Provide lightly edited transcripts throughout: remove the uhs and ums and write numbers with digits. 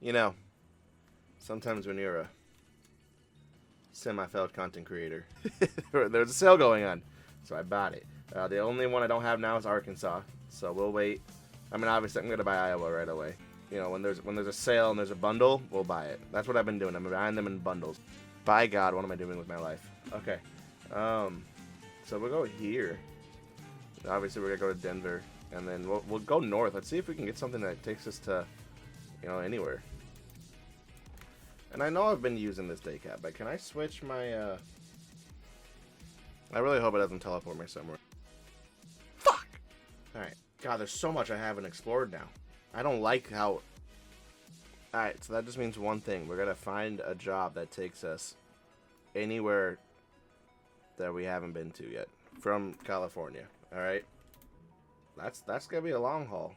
You know, sometimes when you're a semi-failed content creator, there's a sale going on, so I bought it. The only one I don't have now is Arkansas, so we'll wait. I mean, obviously, I'm gonna buy Iowa right away. You know, when there's a sale and there's a bundle, we'll buy it. That's what I've been doing. I'm buying them in bundles. By God, what am I doing with my life? Okay, so we'll go here. Obviously, we're gonna go to Denver, and then we'll go north. Let's see if we can get something that takes us to, you know, anywhere. And I know I've been using this day cap, but can I switch my, I really hope it doesn't teleport me somewhere. Fuck! Alright. God, there's so much I haven't explored now. I don't like how... Alright, so that just means one thing. We're gonna find a job that takes us anywhere that we haven't been to yet. From California. Alright? That's gonna be a long haul.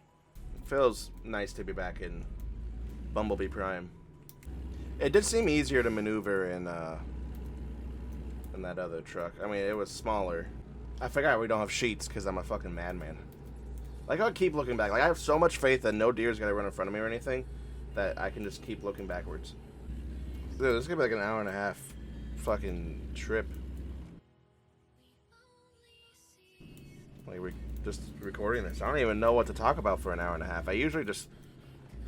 It feels nice to be back in Bumblebee Prime. It did seem easier to maneuver in that other truck. I mean, it was smaller. I forgot we don't have sheets because I'm a fucking madman. Like, I'll keep looking back. Like, I have so much faith that no deer's gonna run in front of me or anything that I can just keep looking backwards. Dude, this is gonna be like an hour and a half fucking trip. Like, we're just recording this. I don't even know what to talk about for an hour and a half. I usually just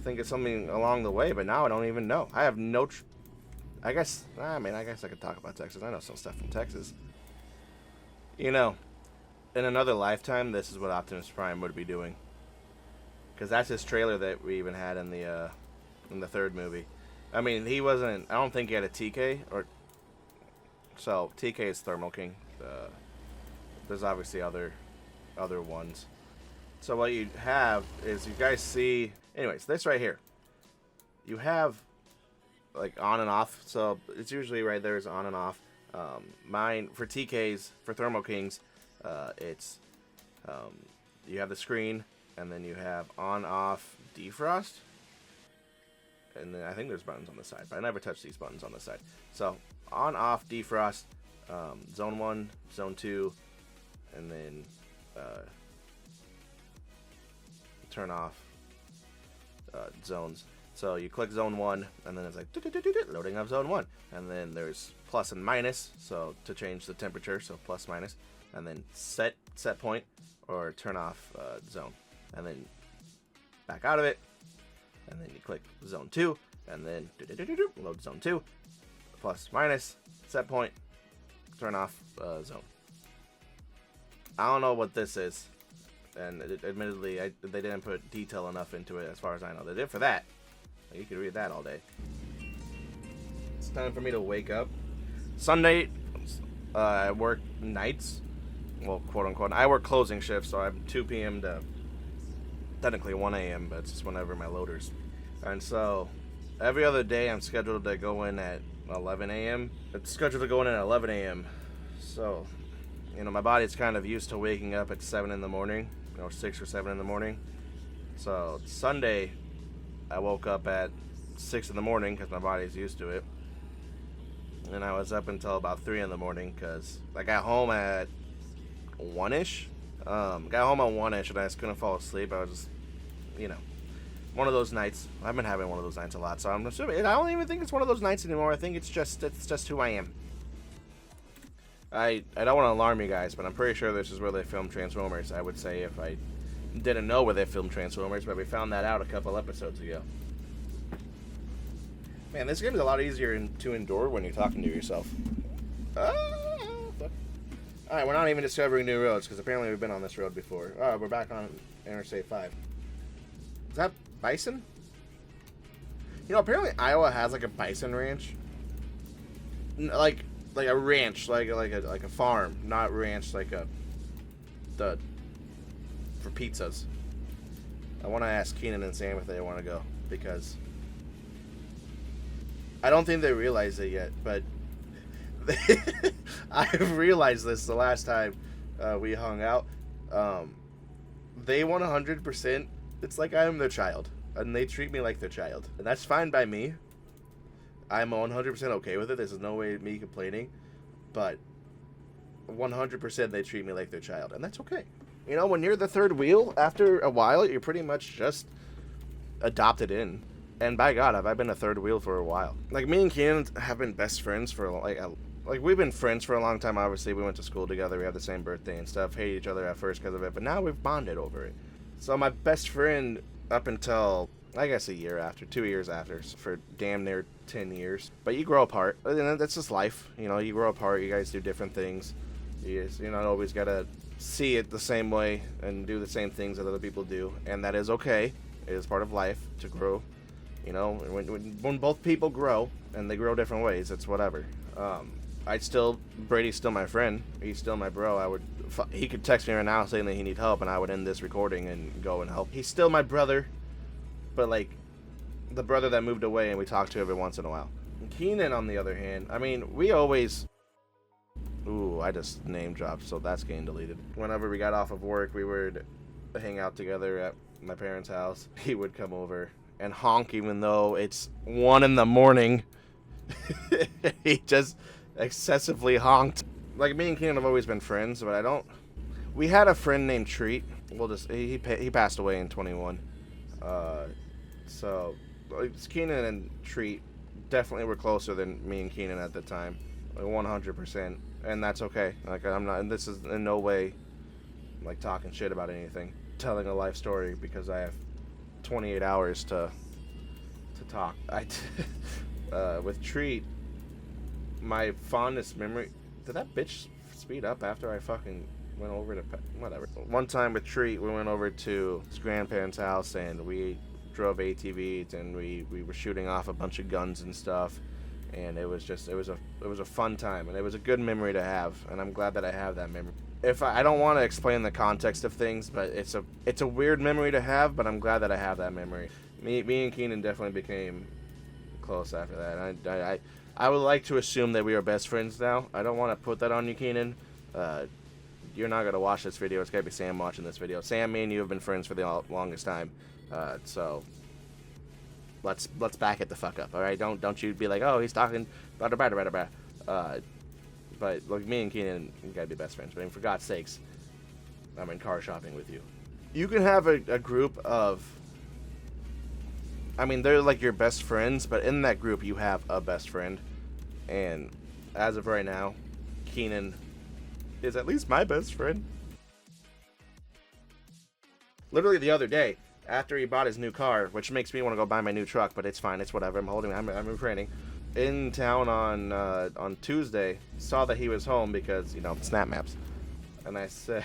think of something along the way, but now I don't even know. I have no I guess I could talk about Texas. I know some stuff from Texas. You know, in another lifetime, this is what Optimus Prime would be doing. Because that's his trailer that we even had in the third movie. I mean, he wasn't, I don't think he had a TK, or, so, TK is Thermal King. There's obviously other ones. So what you have is, you guys see, anyways, this right here. You have, like, on and off. So it's usually right there is on and off. Mine, for TKs, for Thermal Kings, it's, you have the screen, and then you have on, off, defrost. And then I think there's buttons on the side, but I never touch these buttons on the side. So, on, off, defrost, zone 1, zone 2, and then, turn off zones. So you click zone 1, and then it's like loading up zone 1, and then there's plus and minus, so to change the temperature, so plus minus, and then set point or turn off zone, and then back out of it, and then you click zone 2, and then load zone 2, plus minus, set point, turn off zone. I don't know what this is. And admittedly, they didn't put detail enough into it as far as I know. They did for that. You could read that all day. It's time for me to wake up. Sunday, I work nights. Well, quote unquote. I work closing shifts, so I'm 2 p.m. to technically 1 a.m., but it's just whenever my loaders. And so, every other day I'm scheduled to go in at 11 a.m. It's scheduled to go in at 11 a.m. So, you know, my body's kind of used to waking up at 7 in the morning. Or 6 or 7 in the morning. So Sunday, I woke up at 6 in the morning because my body's used to it. And I was up until about 3 in the morning because I got home at 1-ish. Got home at 1-ish and I just couldn't fall asleep. I was just, you know, one of those nights. I've been having one of those nights a lot, so I'm assuming. I don't even think it's one of those nights anymore. I think it's just who I am. I don't want to alarm you guys, but I'm pretty sure this is where they filmed Transformers. I would say if I didn't know where they filmed Transformers, but we found that out a couple episodes ago. Man, this game is a lot easier to endure when you're talking to yourself. Alright, we're not even discovering new roads, because apparently we've been on this road before. Oh, we're back on Interstate 5. Is that bison? You know, apparently Iowa has like a bison ranch. Like a ranch, like a farm, not ranch like for pizzas. I want to ask Keenan and Sam if they want to go, because I don't think they realize it yet, but I've realized this the last time we hung out. They 100%, it's like I am their child, and they treat me like their child, and that's fine by me. I'm 100% okay with it. There's no way me complaining. But 100% they treat me like their child. And that's okay. You know, when you're the third wheel, after a while, you're pretty much just adopted in. And by God, have I been a third wheel for a while. Like, me and Keenan have been best friends for, like, we've been friends for a long time, obviously. We went to school together, we have the same birthday and stuff, hated each other at first because of it, but now we've bonded over it. So my best friend up until, I guess, a year after, 2 years after, for damn near 10 years. But you grow apart, and that's just life, you know, you grow apart, you guys do different things. You're not always gotta see it the same way and do the same things that other people do, and that is okay. It is part of life to grow. You know, when both people grow, and they grow different ways, it's whatever. Brady's still my friend. He's still my bro. He could text me right now saying that he needs help, and I would end this recording and go and help. He's still my brother, but like, the brother that moved away and we talk to every once in a while. Keenan, on the other hand, I mean, we always... Ooh, I just name dropped, so that's getting deleted. Whenever we got off of work, we would hang out together at my parents' house. He would come over and honk even though it's 1 in the morning. He just excessively honked. Like, me and Keenan have always been friends, but we had a friend named Treat. He passed away in 21. So Keenan and Treat definitely were closer than me and Keenan at the time, like 100%, and that's okay. Like, I'm not, and this is in no way like talking shit about anything, telling a life story because I have 28 hours to talk. With Treat, my fondest memory. Did that bitch speed up after I fucking went over to whatever? One time with Treat, we went over to his grandparents' house and we drove ATVs and we were shooting off a bunch of guns and stuff, and it was a fun time, and it was a good memory to have, and I'm glad that I have that memory. I don't want to explain the context of things, but it's a weird memory to have, but I'm glad that I have that memory. Me and Keenan definitely became close after that. I would like to assume that we are best friends now. I don't want to put that on you, Keenan. You're not gonna watch this video. It's gotta be Sam watching this video. Sam, me and you have been friends for the longest time. So let's back it the fuck up, all right? Don't you be like, oh, he's talking blah blah blah blah blah. But like, me and Keenan, we gotta be best friends. But I mean, for God's sakes, I'm in car shopping with you. You can have a group of, I mean, they're like your best friends, but in that group you have a best friend. And as of right now, Keenan is at least my best friend. Literally the other day, after he bought his new car, which makes me want to go buy my new truck, but it's fine, it's whatever. I'm refraining. In town on Tuesday, saw that he was home because, you know, Snap Maps. And I said,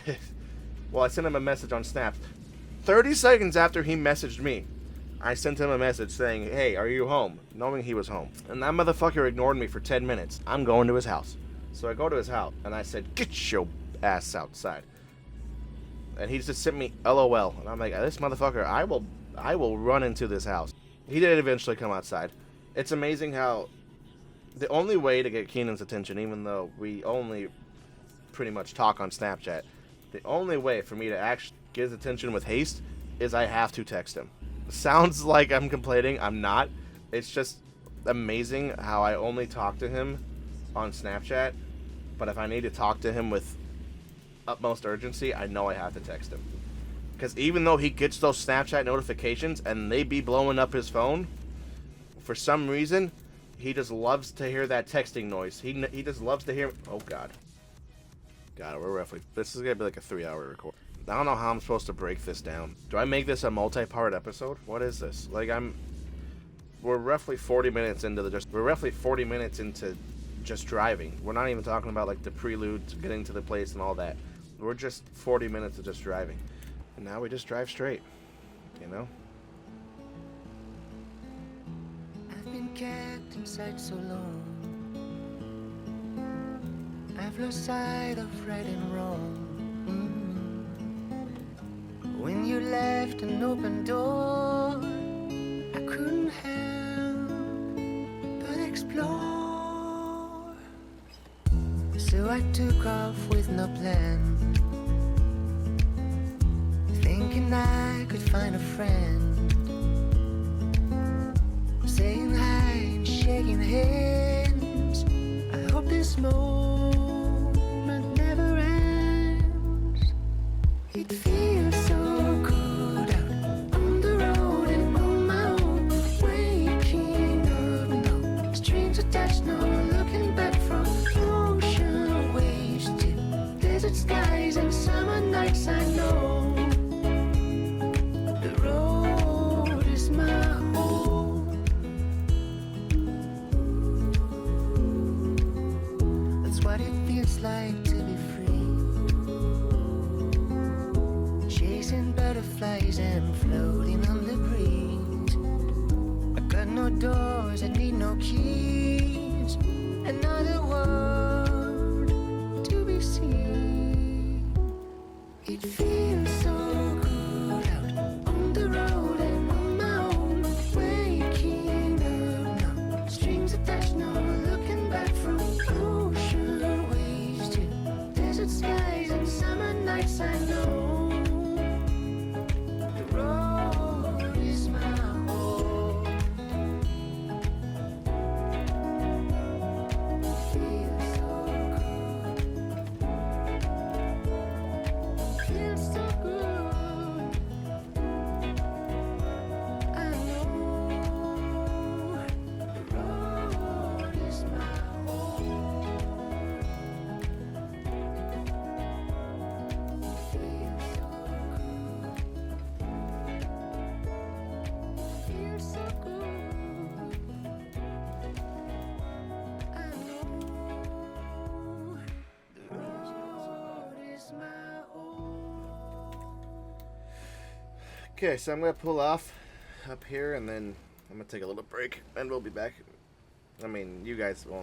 well, I sent him a message on Snap. 30 seconds after he messaged me, I sent him a message saying, hey, are you home? Knowing he was home. And that motherfucker ignored me for 10 minutes. I'm going to his house. So I go to his house, and I said, get your ass outside. And he just sent me LOL. And I'm like, this motherfucker, I will run into this house. He did eventually come outside. It's amazing how the only way to get Keenan's attention, even though we only pretty much talk on Snapchat, the only way for me to actually get his attention with haste is I have to text him. Sounds like I'm complaining. I'm not. It's just amazing how I only talk to him on Snapchat, but if I need to talk to him with utmost urgency, I know I have to text him. Because even though he gets those Snapchat notifications and they be blowing up his phone, for some reason, he just loves to hear that texting noise. He just loves to hear... Oh, God. God, we're roughly... This is going to be like a 3-hour record. I don't know how I'm supposed to break this down. Do I make this a multi-part episode? What is this? Like, we're roughly 40 minutes into just driving. We're not even talking about like the prelude to getting to the place and all that. We're just 40 minutes of just driving. And now we just drive straight, you know? I've been kept inside so long. I've lost sight of right and wrong. When you left an open door, I couldn't help but explore. So I took off with no plan, thinking I could find a friend, saying hi and shaking hands. I hope this moment never ends. It feels so good out on the road and on my own. When it's like to be free, chasing butterflies and floating on the breeze. I got no doors, I need no keys. Another world to be seen. It feels so good out on the road and on my own. Waking up now, strings attached, no looking back. From ocean waves to desert skies and summer nights, I know the road is my home. Feels so good. Feels so good. I know the road is my home. Feels so good. Feels so good. I know the road is my home. Okay, so I'm gonna pull off up here, and then I'm gonna take a little break, and we'll be back. I mean, you guys won't